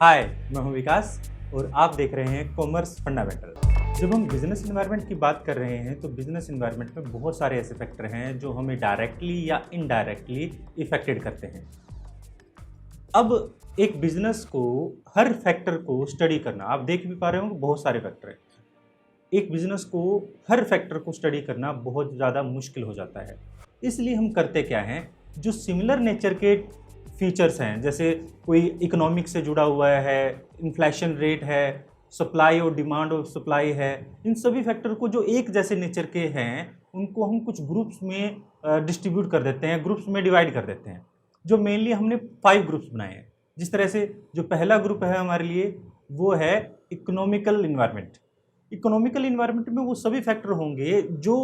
हाय, मैं हूं विकास और आप देख रहे हैं कॉमर्स फंडामेंटल। जब हम बिजनेस एनवायरनमेंट की बात कर रहे हैं तो बिजनेस एनवायरनमेंट में बहुत सारे ऐसे फैक्टर हैं जो हमें डायरेक्टली या इनडायरेक्टली इफेक्टेड करते हैं। अब एक बिजनेस को हर फैक्टर को स्टडी करना, आप देख भी पा रहे हो बहुत सारे फैक्टर हैं। एक बिजनेस को हर फैक्टर को स्टडी करना बहुत ज़्यादा मुश्किल हो जाता है। इसलिए हम करते क्या हैं, जो सिमिलर नेचर के फीचर्स हैं, जैसे कोई इकोनॉमिक से जुड़ा हुआ है, इन्फ्लेशन रेट है, सप्लाई और डिमांड और सप्लाई है, इन सभी फैक्टर को जो एक जैसे नेचर के हैं उनको हम कुछ ग्रुप्स में डिस्ट्रीब्यूट कर देते हैं, ग्रुप्स में डिवाइड कर देते हैं। जो मेनली हमने 5 ग्रुप्स बनाए हैं। जिस तरह से जो पहला ग्रुप है हमारे लिए वो है इकोनॉमिकल इन्वायरमेंट। इकोनॉमिकल इन्वायरमेंट में वो सभी फैक्टर होंगे जो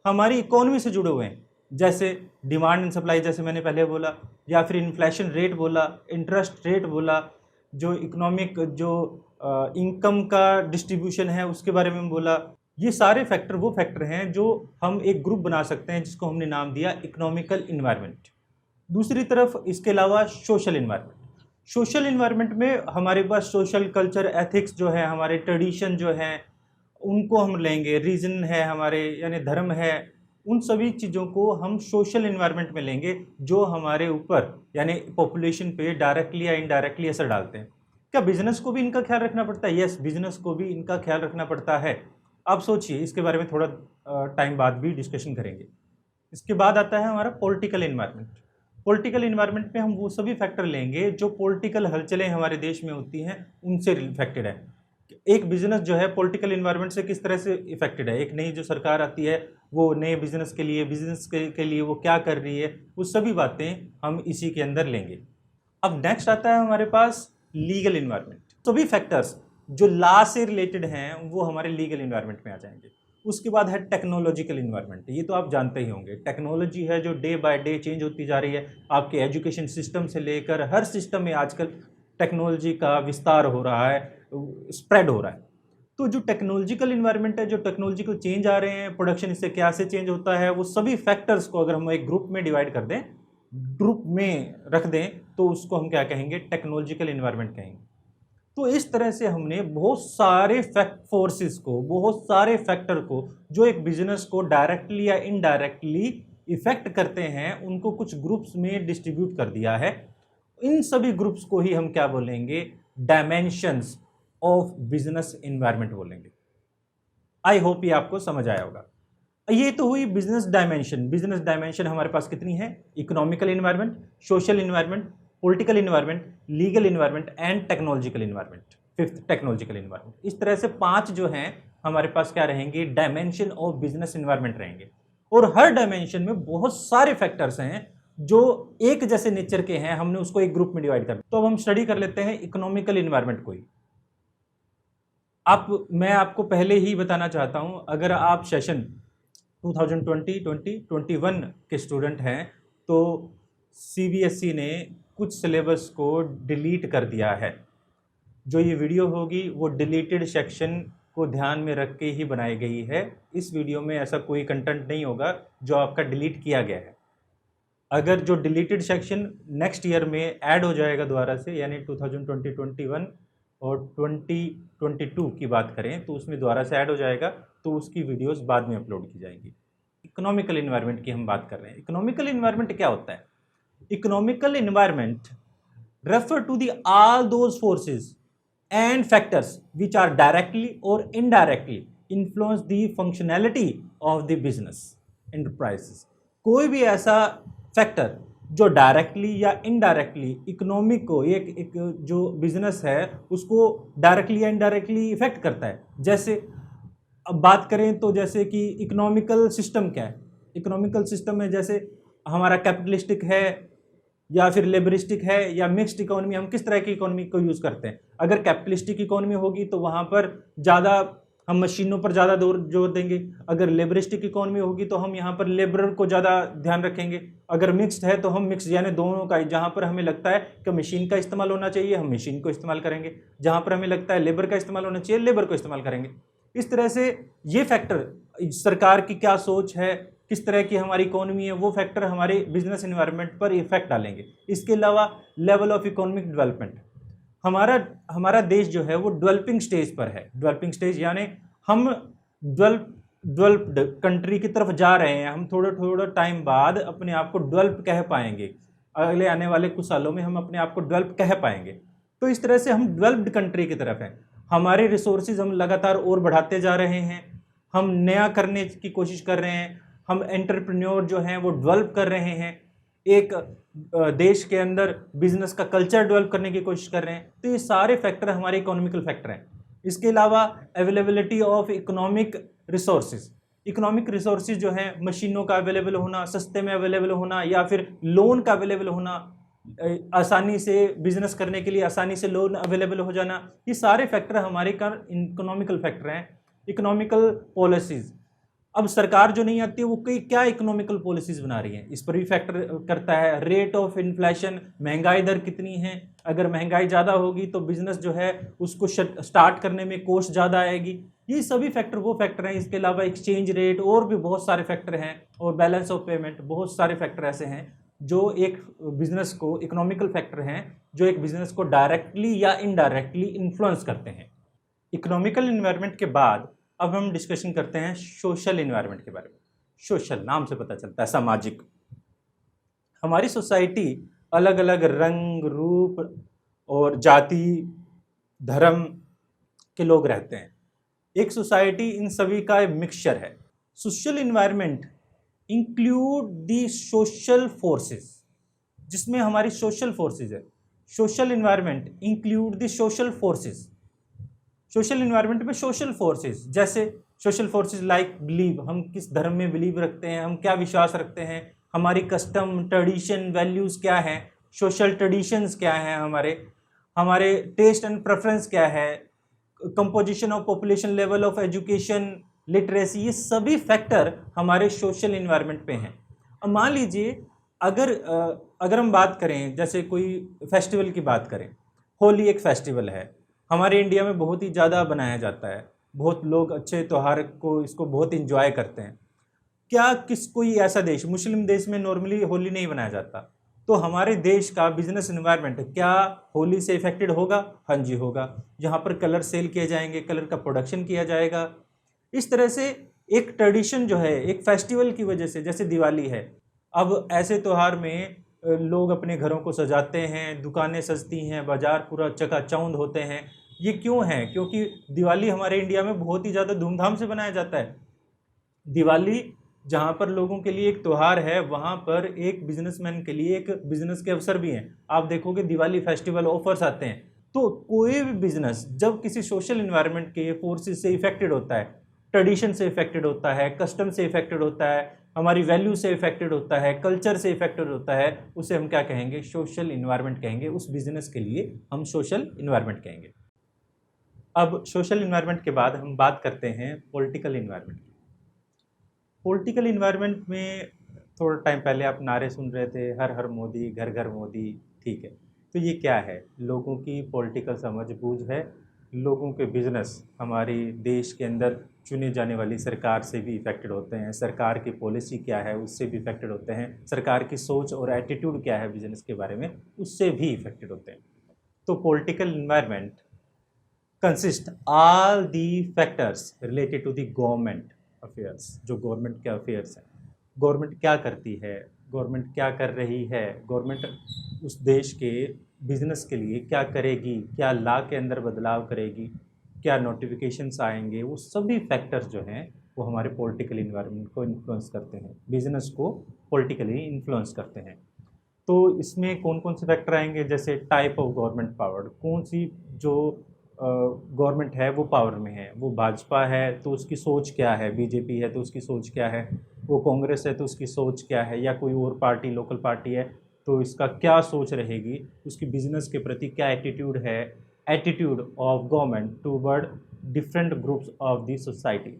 हमारी इकोनॉमी से जुड़े हुए हैं, जैसे डिमांड एंड सप्लाई, जैसे मैंने पहले बोला, या फिर इन्फ्लेशन रेट बोला, इंटरेस्ट रेट बोला, जो इकोनॉमिक जो इनकम का डिस्ट्रीब्यूशन है उसके बारे में बोला। ये सारे फैक्टर वो फैक्टर हैं जो हम एक ग्रुप बना सकते हैं जिसको हमने नाम दिया इकोनॉमिकल इन्वायरमेंट। दूसरी तरफ इसके अलावा सोशल इन्वायरमेंट। सोशल इन्वायरमेंट में हमारे पास सोशल कल्चर एथिक्स जो है, हमारे ट्रेडिशन जो हैं उनको हम लेंगे, रीजन है हमारे यानी धर्म है, उन सभी चीज़ों को हम सोशल इन्वायरमेंट में लेंगे जो हमारे ऊपर यानी पॉपुलेशन पे डायरेक्टली या इनडायरेक्टली असर डालते हैं। क्या बिजनेस को भी इनका ख्याल रखना पड़ता है? यस, बिजनेस को भी इनका ख्याल रखना पड़ता है। आप सोचिए, इसके बारे में थोड़ा टाइम बाद भी डिस्कशन करेंगे। इसके बाद आता है हमारा पॉलिटिकल इन्वायरमेंट। पॉलिटिकल इन्वायरमेंट में हम वो सभी फैक्टर लेंगे जो पॉलिटिकल हलचलें हमारे देश में होती हैं उनसे रिलेटेड है। एक बिजनेस जो है पॉलिटिकल इन्वायरमेंट से किस तरह से इफेक्टेड है, एक नई जो सरकार आती है वो नए बिजनेस के लिए के लिए वो क्या कर रही है, वो सभी बातें हम इसी के अंदर लेंगे। अब नेक्स्ट आता है हमारे पास लीगल इन्वायरमेंट। सभी फैक्टर्स जो लॉ से रिलेटेड हैं वो हमारे लीगल इन्वायरमेंट में आ जाएंगे। उसके बाद है टेक्नोलॉजिकल इन्वायरमेंट। ये तो आप जानते ही होंगे, टेक्नोलॉजी है जो डे बाय डे चेंज होती जा रही है। आपके एजुकेशन सिस्टम से लेकर हर सिस्टम में आजकल टेक्नोलॉजी का विस्तार हो रहा है, स्प्रेड हो रहा है। तो जो टेक्नोलॉजिकल इन्वायरमेंट है, जो टेक्नोलॉजिकल चेंज आ रहे हैं, प्रोडक्शन इससे क्या से चेंज होता है, वो सभी फैक्टर्स को अगर हम एक ग्रुप में डिवाइड कर दें, ग्रुप में रख दें, तो उसको हम क्या कहेंगे, टेक्नोलॉजिकल इन्वायरमेंट कहेंगे। तो इस तरह से हमने बहुत सारे फोर्सेस को, बहुत सारे फैक्टर को जो एक बिजनेस को डायरेक्टली या इनडायरेक्टली इफेक्ट करते हैं उनको कुछ ग्रुप्स में डिस्ट्रीब्यूट कर दिया है। इन सभी ग्रुप्स को ही हम क्या बोलेंगे, डायमेंशंस ऑफ बिजनेस एनवायरनमेंट बोलेंगे। आई होप ये आपको समझ आया होगा। ये तो हुई बिजनेस डायमेंशन। बिजनेस डायमेंशन हमारे पास कितनी है, economical environment, social environment, political environment, legal environment and technological environment, fifth technological environment. इस तरह से 5 जो हैं हमारे पास क्या रहेंगे, डायमेंशन ऑफ बिजनेस इन्वायरमेंट रहेंगे। और हर डायमेंशन में बहुत सारे फैक्टर्स हैं जो एक जैसे नेचर के हैं, हमने उसको एक ग्रुप में डिवाइड कर। तो अब हम स्टडी कर लेते हैं इकोनॉमिकल इन्वायरमेंट को ही। मैं आपको पहले ही बताना चाहता हूं, अगर आप सेशन 2020-2021 के स्टूडेंट हैं तो सीबीएसई ने कुछ सिलेबस को डिलीट कर दिया है। जो ये वीडियो होगी वो डिलीटेड सेक्शन को ध्यान में रख के ही बनाई गई है। इस वीडियो में ऐसा कोई कंटेंट नहीं होगा जो आपका डिलीट किया गया है। अगर जो डिलीटेड सेक्शन नेक्स्ट ईयर में ऐड हो जाएगा दोबारा से, यानी 2020-21 और 2022 की बात करें तो उसमें दोबारा से ऐड हो जाएगा, तो उसकी वीडियोस बाद में अपलोड की जाएंगी। इकोनॉमिकल इन्वायरमेंट की हम बात कर रहे हैं। इकोनॉमिकल इन्वायरमेंट क्या होता है? Economical environment refer to the all those forces and factors which are directly और indirectly influence the functionality of the business enterprises. कोई भी ऐसा फैक्टर जो डायरेक्टली या इनडायरेक्टली इकोनॉमिक को, एक जो बिजनेस है उसको डायरेक्टली या इनडायरेक्टली इफेक्ट करता है। जैसे अब बात करें तो जैसे कि इकोनॉमिकल सिस्टम क्या है, इकोनॉमिकल सिस्टम में जैसे हमारा कैपिटलिस्टिक है या फिर लेबरिस्टिक है या मिक्स्ड इकोनॉमी, हम किस तरह की इकोनॉमी को यूज़ करते हैं। अगर कैपिटलिस्टिक इकोनॉमी होगी तो वहाँ पर ज़्यादा हम मशीनों पर ज़्यादा जोर देंगे। अगर लेबरिस्टिक इकोनॉमी होगी तो हम यहाँ पर लेबर को ज़्यादा ध्यान रखेंगे। अगर मिक्स्ड है तो हम मिक्स यानी दोनों का, जहाँ पर हमें लगता है कि मशीन का इस्तेमाल होना चाहिए हम मशीन को इस्तेमाल करेंगे, जहाँ पर हमें लगता है लेबर का इस्तेमाल होना चाहिए लेबर को इस्तेमाल करेंगे। इस तरह से ये फैक्टर, सरकार की क्या सोच है, किस तरह की हमारी इकोनॉमी है, वो फैक्टर हमारे बिजनेस एनवायरनमेंट पर इफेक्ट डालेंगे। इसके अलावा लेवल ऑफ इकोनॉमिक डेवलपमेंट, हमारा हमारा देश जो है वो डेवलपिंग स्टेज पर है। डेवलपिंग स्टेज यानी हम डेवलप्ड कंट्री की तरफ जा रहे हैं। हम थोड़ा थोड़ा टाइम बाद अपने आप को डेवलप कह पाएंगे, अगले आने वाले कुछ सालों में हम अपने आप को डेवलप कह पाएंगे। तो इस तरह से हम डेवलप्ड कंट्री की तरफ हैं। हमारे रिसोर्सेज हम लगातार और बढ़ाते जा रहे हैं, हम नया करने की कोशिश कर रहे हैं, हम एंटरप्रेन्योर जो हैं वो डेवलप कर रहे हैं, एक देश के अंदर बिजनेस का कल्चर डेवलप करने की कोशिश कर रहे हैं। तो ये सारे फैक्टर हमारे इकोनॉमिकल फैक्टर हैं। इसके अलावा अवेलेबिलिटी ऑफ इकोनॉमिक रिसोर्सेज जो हैं, मशीनों का अवेलेबल होना, सस्ते में अवेलेबल होना, या फिर लोन का अवेलेबल होना, आसानी से बिजनेस करने के लिए आसानी से लोन अवेलेबल हो जाना, ये सारे फैक्टर हमारे इकोनॉमिकल फैक्टर हैं। इकोनॉमिकल पॉलिसीज, अब सरकार जो नहीं आती है वो कई क्या इकोनॉमिकल पॉलिसीज बना रही है, इस पर भी फैक्टर करता है। रेट ऑफ इन्फ्लेशन, महंगाई दर कितनी है, अगर महंगाई ज़्यादा होगी तो बिजनेस जो है उसको स्टार्ट करने में कॉस्ट ज़्यादा आएगी। ये सभी फैक्टर वो फैक्टर हैं। इसके अलावा एक्सचेंज रेट और भी बहुत सारे फैक्टर हैं, और बैलेंस ऑफ पेमेंट, बहुत सारे फैक्टर ऐसे हैं जो एक बिजनेस को, इकोनॉमिकल फैक्टर हैं जो एक बिजनेस को डायरेक्टली या इनडायरेक्टली इन्फ्लुएंस करते हैं। इकोनॉमिकल इन्वायरमेंट के बाद अब हम डिस्कशन करते हैं सोशल इन्वायरमेंट के बारे में। सोशल नाम से पता चलता है सामाजिक। हमारी सोसाइटी अलग अलग रंग, रूप और जाति, धर्म के लोग रहते हैं। एक सोसाइटी इन सभी का एक मिक्सचर है। सोशल इन्वायरमेंट इंक्लूड दी सोशल फोर्सेस, जिसमें हमारी सोशल फोर्सेस है। सोशल इन्वायरमेंट इंक्लूड दी सोशल फोर्सेस। सोशल इन्वायरमेंट में सोशल फोर्सेस, जैसे सोशल फोर्सेस लाइक बिलीव, हम किस धर्म में बिलीव रखते हैं, हम क्या विश्वास रखते हैं, हमारी कस्टम, ट्रेडिशन, वैल्यूज़ क्या हैं, सोशल ट्रेडिशंस क्या हैं, हमारे टेस्ट एंड प्रेफरेंस क्या है, composition of population, level of education, literacy, ये सभी फैक्टर हमारे सोशल इन्वायरमेंट पे हैं। अब मान लीजिए अगर हम बात करें, जैसे कोई फेस्टिवल की बात करें, होली एक फेस्टिवल है, हमारे इंडिया में बहुत ही ज़्यादा बनाया जाता है, बहुत लोग अच्छे त्यौहार को, इसको बहुत इंजॉय करते हैं। क्या कोई ऐसा देश, मुस्लिम देश में नॉर्मली होली नहीं बनाया जाता, तो हमारे देश का बिजनेस इन्वायरमेंट क्या होली से इफेक्टेड होगा? हाँ जी होगा। यहाँ पर कलर सेल किए जाएंगे, कलर का प्रोडक्शन किया जाएगा। इस तरह से एक ट्रेडिशन जो है, एक फेस्टिवल की वजह से, जैसे दिवाली है, अब ऐसे त्यौहार में लोग अपने घरों को सजाते हैं, दुकानें सजती हैं, बाजार पूरा चकाचौंध होते हैं। ये क्यों है? क्योंकि दिवाली हमारे इंडिया में बहुत ही ज़्यादा धूमधाम से बनाया जाता है। दिवाली जहाँ पर लोगों के लिए एक त्यौहार है, वहाँ पर एक बिजनेसमैन के लिए एक बिजनेस के अवसर भी हैं। आप देखोगे दिवाली फेस्टिवल ऑफर्स आते हैं। तो कोई भी बिजनेस जब किसी सोशल इन्वायरमेंट के फोर्सेस से इफेक्टेड होता है, ट्रेडिशन से इफेक्टेड होता है, कस्टम से इफेक्टेड होता है, हमारी वैल्यू से इफेक्टेड होता है, कल्चर से इफेक्टेड होता है, उसे हम क्या कहेंगे? सोशल इन्वायरमेंट कहेंगे। उस बिजनेस के लिए हम सोशल इन्वायरमेंट कहेंगे। अब सोशल इन्वायरमेंट के बाद हम बात करते हैं पॉलिटिकल इन्वायरमेंट की। पॉलिटिकल इन्वायरमेंट में थोड़ा टाइम पहले आप नारे सुन रहे थे, हर हर मोदी, घर घर मोदी, ठीक है। तो ये क्या है? लोगों की पॉलिटिकल समझ बूझ है, लोगों के बिजनेस हमारी देश के अंदर चुने जाने वाली सरकार से भी इफेक्टेड होते हैं, सरकार की पॉलिसी क्या है उससे भी इफेक्टेड होते हैं, सरकार की सोच और एटीट्यूड क्या है बिजनेस के बारे में उससे भी इफेक्टेड होते हैं। तो political environment consist all the factors related to the government affairs. जो गवर्नमेंट के अफेयर्स हैं, गवर्नमेंट क्या करती है, गवर्नमेंट क्या कर रही है, गवर्नमेंट उस देश के बिजनेस के लिए क्या करेगी, क्या लॉ के अंदर बदलाव करेगी, क्या नोटिफिकेशंस आएंगे, वो सभी फैक्टर्स जो हैं वो हमारे पॉलिटिकल इन्वायरमेंट को इन्फ्लुएंस करते हैं, बिजनेस को पॉलिटिकली इन्फ्लुएंस करते हैं। तो इसमें कौन कौन से फैक्टर आएंगे? जैसे टाइप ऑफ गवर्नमेंट पावर, कौन सी जो गवर्नमेंट है वो पावर में है, वो भाजपा है तो उसकी सोच क्या है, बीजेपी है तो उसकी सोच क्या है, वो कांग्रेस है तो उसकी सोच क्या है, या कोई और पार्टी, लोकल पार्टी है तो इसका क्या सोच रहेगी, उसकी बिजनेस के प्रति क्या एटीट्यूड है, attitude of government toward different groups of the society.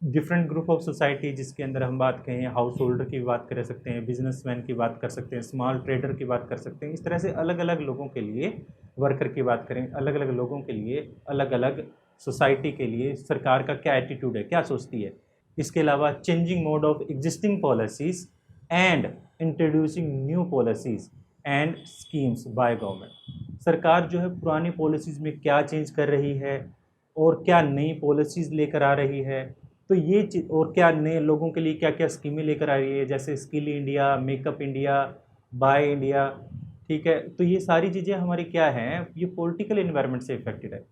Different group of society जिसके अंदर हम बात करें, हाउस होल्डर की बात कर सकते हैं, बिजनेसमैन की बात कर सकते हैं, स्मॉल ट्रेडर की बात कर सकते हैं। इस तरह से अलग अलग लोगों के लिए, वर्कर की बात करें, अलग अलग लोगों के लिए, अलग अलग सोसाइटी के लिए सरकार का क्या एटीट्यूड है, क्या सोचती है। इसके अलावा changing mode of existing policies and introducing new policies, and schemes by government. सरकार जो है पुरानी पॉलिसीज़ में क्या चेंज कर रही है और क्या नई पॉलिसीज़ लेकर आ रही है, तो ये और क्या नए लोगों के लिए क्या क्या स्कीमें लेकर आ रही है, जैसे skill India, makeup India, by India. ठीक है, तो ये सारी चीज़ें हमारी क्या हैं, ये पॉलिटिकल इन्वायरमेंट से इफेक्टेड है।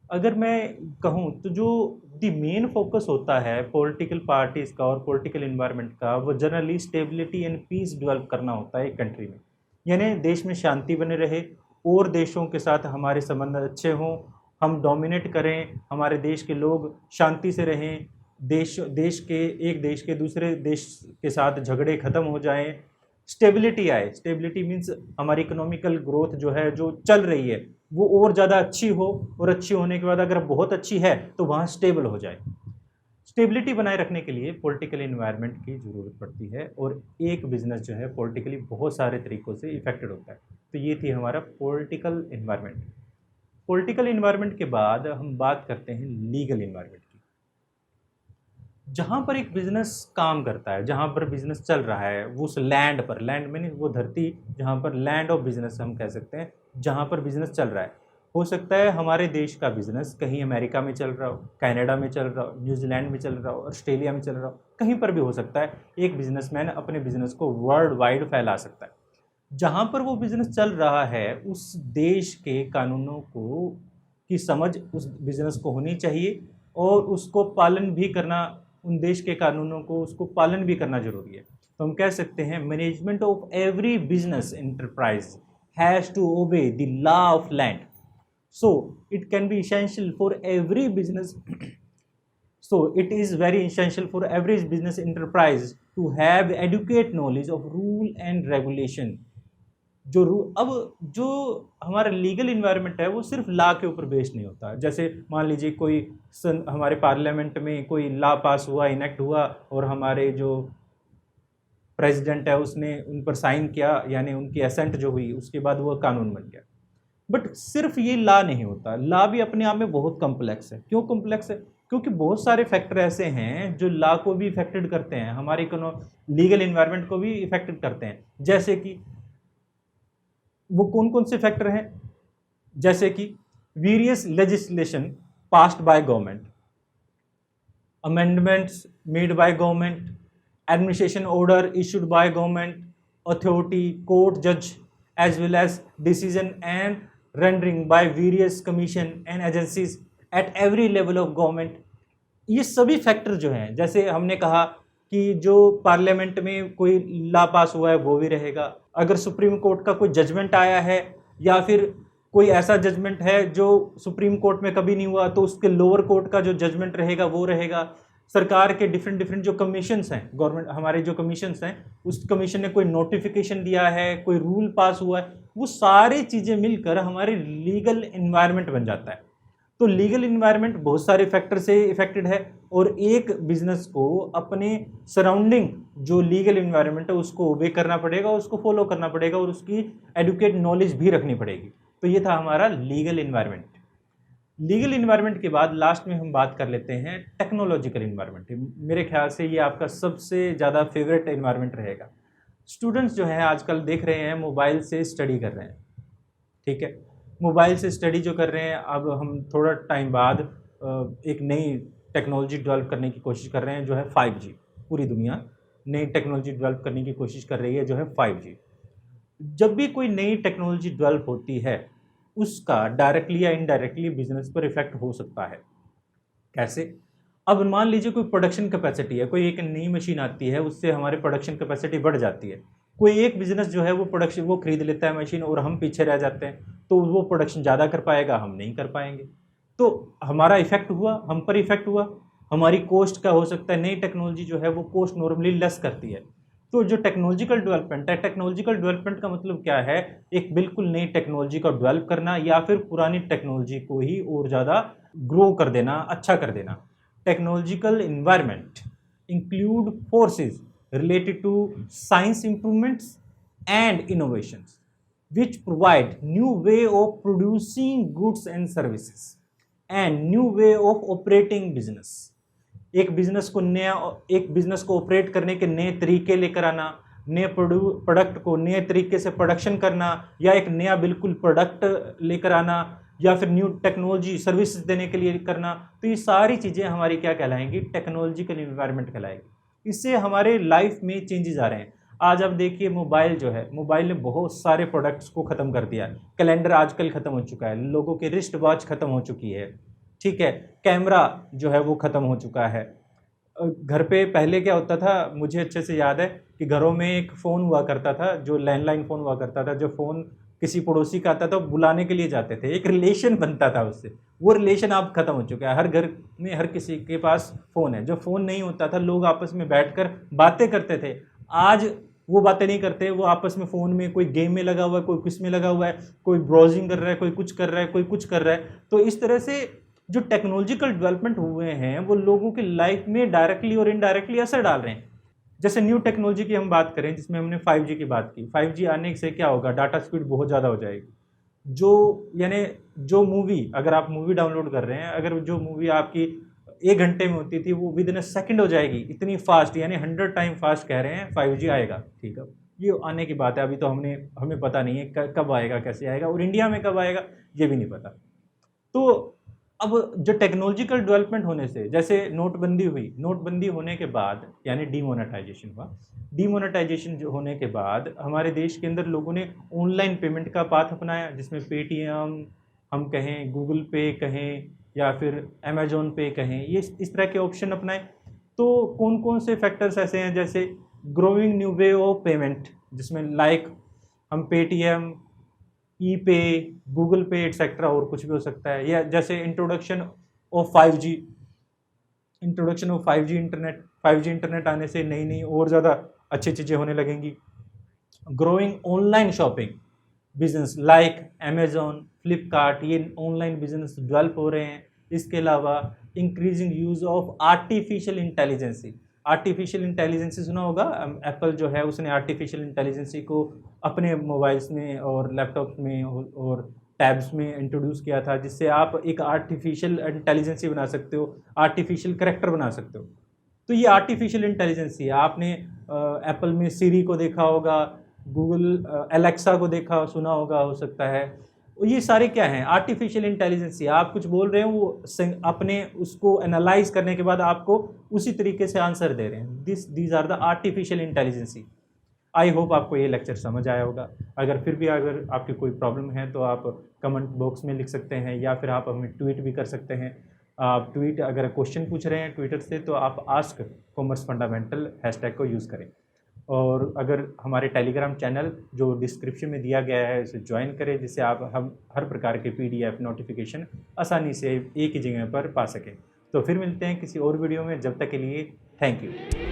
अगर मैं कहूँ तो जो द मेन फोकस होता है पॉलिटिकल पार्टीज़ का और पॉलिटिकल इन्वायरमेंट का, वो generally stability and peace develop करना होता है एक कंट्री में। यानी देश में शांति बने रहे और देशों के साथ हमारे संबंध अच्छे हों, हम डोमिनेट करें, हमारे देश के लोग शांति से रहें, देश के दूसरे देश के साथ झगड़े ख़त्म हो जाएं, स्टेबिलिटी आए। स्टेबिलिटी मीन्स हमारी इकोनॉमिकल ग्रोथ जो है, जो चल रही है, वो और ज़्यादा अच्छी हो, और अच्छी होने के बाद अगर बहुत अच्छी है तो वहाँ स्टेबल हो जाए। स्टेबिलिटी बनाए रखने के लिए पॉलिटिकल इन्वायरमेंट की ज़रूरत पड़ती है, और एक बिज़नेस जो है पॉलिटिकली बहुत सारे तरीक़ों से इफ़ेक्टेड होता है। तो ये थी हमारा पॉलिटिकल इन्वायरमेंट। पॉलिटिकल इन्वायरमेंट के बाद हम बात करते हैं लीगल इन्वायरमेंट की। जहाँ पर एक बिज़नेस काम करता है, जहाँ पर बिज़नेस चल रहा है, वो उस लैंड पर, लैंड मीन्स वो धरती जहाँ पर लैंड ऑफ बिज़नेस हम कह सकते हैं, जहाँ पर बिज़नेस चल रहा है। हो सकता है हमारे देश का बिज़नेस कहीं अमेरिका में चल रहा हो, कनाडा में चल रहा हो, न्यूजीलैंड में चल रहा हो, ऑस्ट्रेलिया में चल रहा हो, कहीं पर भी हो सकता है। एक बिज़नेसमैन अपने बिज़नेस को वर्ल्ड वाइड फैला सकता है। जहाँ पर वो बिज़नेस चल रहा है, उस देश के कानूनों को की समझ उस बिज़नेस को होनी चाहिए, और उसको पालन भी करना, उन देश के कानूनों को उसको पालन भी करना ज़रूरी है। तो हम कह सकते हैं management of every business enterprise has to obey the law of land, so it can be essential for every business so it is very essential for every business enterprise to have adequate knowledge of rule and regulation। अब जो हमारा legal environment है वो सिर्फ law के ऊपर based नहीं होता। जैसे मान लीजिए कोई हमारे पार्लियामेंट में कोई लॉ पास हुआ, इनेक्ट हुआ, और हमारे जो प्रेसिडेंट है उसने उन पर साइन किया, यानी उनकी असेंट जो हुई, उसके बाद वो कानून बन गया। बट सिर्फ ये लॉ नहीं होता, लॉ भी अपने आप में बहुत कम्प्लेक्स है। क्यों कम्प्लेक्स है? क्योंकि बहुत सारे फैक्टर ऐसे हैं जो लॉ को भी इफेक्टेड करते हैं, हमारे लीगल इन्वायरमेंट को भी इफेक्टेड करते हैं। जैसे कि वो कौन कौन से फैक्टर हैं? जैसे कि various legislation passed by government, amendments made by government, administration order issued by government authority, court जज, as well as decision and rendering by various commission and agencies at every level of government। ये सभी factor जो हैं, जैसे हमने कहा कि जो पार्लियामेंट में कोई लॉ पास हुआ है वो भी रहेगा, अगर सुप्रीम कोर्ट का कोई जजमेंट आया है या फिर कोई ऐसा जजमेंट है जो सुप्रीम कोर्ट में कभी नहीं हुआ, तो उसके लोअर कोर्ट का जो जजमेंट रहेगा वो रहेगा। सरकार के डिफरेंट जो कमीशंस हैं, गवर्नमेंट हमारे जो कमीशंस हैं, उस कमीशन ने कोई नोटिफिकेशन दिया है, कोई रूल पास हुआ है, वो सारी चीज़ें मिलकर हमारे लीगल इन्वायरमेंट बन जाता है। तो लीगल इन्वायरमेंट बहुत सारे फैक्टर से इफेक्टेड है, और एक बिजनेस को अपने सराउंडिंग जो लीगल इन्वायरमेंट है उसको ओबे करना पड़ेगा, उसको फॉलो करना पड़ेगा, और उसकी एडुकेट नॉलेज भी रखनी पड़ेगी। तो ये था हमारा लीगल इन्वायरमेंट। लीगल इन्वायरमेंट के बाद लास्ट में हम बात कर लेते हैं टेक्नोलॉजिकल इन्वायरमेंट। मेरे ख्याल से ये आपका सबसे ज़्यादा फेवरेट इन्वायरमेंट रहेगा। स्टूडेंट्स जो हैं आजकल देख रहे हैं मोबाइल से स्टडी कर रहे हैं, ठीक है। मोबाइल से स्टडी जो कर रहे हैं, अब हम थोड़ा टाइम बाद एक नई टेक्नोलॉजी डेवलप करने की कोशिश कर रहे हैं, जो है 5G। पूरी दुनिया नई टेक्नोलॉजी डेवलप करने की कोशिश कर रही है, जो है 5G। जब भी कोई नई टेक्नोलॉजी डेवलप होती है, उसका डायरेक्टली या इनडायरेक्टली बिजनेस पर इफेक्ट हो सकता है। कैसे? अब मान लीजिए कोई प्रोडक्शन कैपेसिटी है, कोई एक नई मशीन आती है, उससे हमारे प्रोडक्शन कैपेसिटी बढ़ जाती है। कोई एक बिजनेस जो है वो खरीद लेता है मशीन, और हम पीछे रह जाते हैं, तो वो प्रोडक्शन ज़्यादा कर पाएगा, हम नहीं कर पाएंगे। तो हमारा इफेक्ट हुआ, हम पर इफेक्ट हुआ। हमारी कॉस्ट का हो सकता है, नई टेक्नोलॉजी जो है वो कॉस्ट नॉर्मली लेस करती है। तो जो टेक्नोलॉजिकल डेवलपमेंट है, टेक्नोलॉजिकल डेवलपमेंट का मतलब क्या है? एक बिल्कुल नई टेक्नोलॉजी को डेवलप करना, या फिर पुरानी टेक्नोलॉजी को ही और ज़्यादा ग्रो कर देना, अच्छा कर देना। Technological environment include forces related to science improvements and innovations which provide new way of producing goods and services and new way of operating business। एक बिजनेस को ऑपरेट करने के नए तरीके लेकर आना, नए प्रोडक्ट को नए तरीके से प्रोडक्शन करना, या एक नया बिल्कुल प्रोडक्ट लेकर आना, या फिर न्यू टेक्नोलॉजी सर्विसेज देने के लिए करना, तो ये सारी चीज़ें हमारी क्या कहलाएंगी, टेक्नोलॉजिकल इन्वायरमेंट कहलाएगी। इससे हमारे लाइफ में चेंजेस आ रहे हैं। आज आप देखिए मोबाइल जो है, मोबाइल ने बहुत सारे प्रोडक्ट्स को ख़त्म कर दिया है। कैलेंडर आजकल ख़त्म हो चुका है, लोगों के रिस्ट वॉच ख़त्म हो चुकी है, ठीक है, कैमरा जो है वो ख़त्म हो चुका है। घर पे पहले क्या होता था, मुझे अच्छे से याद है कि घरों में एक फ़ोन हुआ करता था, जो लैंडलाइन फ़ोन हुआ करता था, जो फ़ोन किसी पड़ोसी का आता था, बुलाने के लिए जाते थे, एक रिलेशन बनता था उससे। वो रिलेशन अब ख़त्म हो चुका है। हर घर में हर किसी के पास फ़ोन है। जो फ़ोन नहीं होता था, लोग आपस में बैठकर बातें करते थे। आज वो बातें नहीं करते, वो आपस में फ़ोन में कोई गेम में लगा हुआ है, कोई किस में लगा हुआ है, कोई ब्राउजिंग कर रहा है, कोई कुछ कर रहा है, कोई कुछ कर रहा है। तो इस तरह से जो टेक्नोलॉजिकल डेवलपमेंट हुए हैं, वो लोगों की लाइफ में डायरेक्टली और इनडायरेक्टली असर डाल रहे हैं। जैसे न्यू टेक्नोलॉजी की हम बात करें, जिसमें हमने 5G की बात की। 5G आने से क्या होगा, डाटा स्पीड बहुत ज़्यादा हो जाएगी। जो यानी जो मूवी, अगर आप मूवी डाउनलोड कर रहे हैं, अगर जो मूवी आपकी 1 घंटे में होती थी, वो विदिन अ सेकंड हो जाएगी, इतनी फास्ट, यानी 100 टाइम फास्ट कह रहे हैं 5G आएगा। ठीक है, ये आने की बात है। अभी तो हमें पता नहीं है कब आएगा, कैसे आएगा, और इंडिया में कब आएगा ये भी नहीं पता। तो अब जो टेक्नोलॉजिकल डेवलपमेंट होने से, जैसे नोटबंदी हुई, नोटबंदी होने के बाद यानी डीमोनेटाइजेशन हुआ। डीमोनेटाइजेशन जो होने के बाद हमारे देश के अंदर लोगों ने ऑनलाइन पेमेंट का पाथ अपनाया, जिसमें पेटीएम हम कहें, गूगल पे कहें, या फिर अमेजोन पे कहें, ये इस तरह के ऑप्शन अपनाए। तो कौन कौन से फैक्टर्स ऐसे हैं, जैसे growing new way of payment, जिसमें लाइक हम पेटीएम, ई पे, गूगल पे एटसेट्रा, और कुछ भी हो सकता है, या जैसे of 5G introduction of 5G internet. 5G internet आने से नई नई और ज़्यादा अच्छी चीज़ें होने लगेंगी। Growing online shopping business like Amazon, Flipkart, ये ऑनलाइन बिजनेस डेवलप हो रहे हैं। इसके अलावा increasing use of artificial intelligence. Artificial intelligence सुना होगा, एप्पल जो है उसने आर्टिफिशियल इंटेलिजेंसी को अपने मोबाइल्स में और लैपटॉप्स में और टैब्स में इंट्रोड्यूस किया था, जिससे आप एक आर्टिफिशियल इंटेलिजेंसी बना सकते हो, आर्टिफिशियल करेक्टर बना सकते हो। तो ये आर्टिफिशियल इंटेलिजेंसी है। आपने एप्पल में सीरी को देखा होगा, गूगल एलेक्सा को देखा सुना होगा, हो सकता है। ये सारे क्या हैं, आर्टिफिशियल इंटेलिजेंसी। आप कुछ बोल रहे हैं, वो अपने उसको एनालाइज करने के बाद आपको उसी तरीके से आंसर दे रहे हैं। These are the artificial intelligence. I hope आपको ये लेक्चर समझ आया होगा। अगर आपकी कोई प्रॉब्लम है तो आप कमेंट बॉक्स में लिख सकते हैं, या फिर आप हमें ट्वीट भी कर सकते हैं। आप ट्वीट, अगर क्वेश्चन पूछ रहे हैं ट्विटर से, तो आप आस्क कॉमर्स फंडामेंटल हैशटैग को यूज़ करें। और अगर हमारे टेलीग्राम चैनल जो डिस्क्रिप्शन में दिया गया है उसे ज्वाइन करें, जिससे आप हम हर प्रकार के PDF नोटिफिकेशन आसानी से एक ही जगह पर पा सकें। तो फिर मिलते हैं किसी और वीडियो में, जब तक के लिए थैंक यू।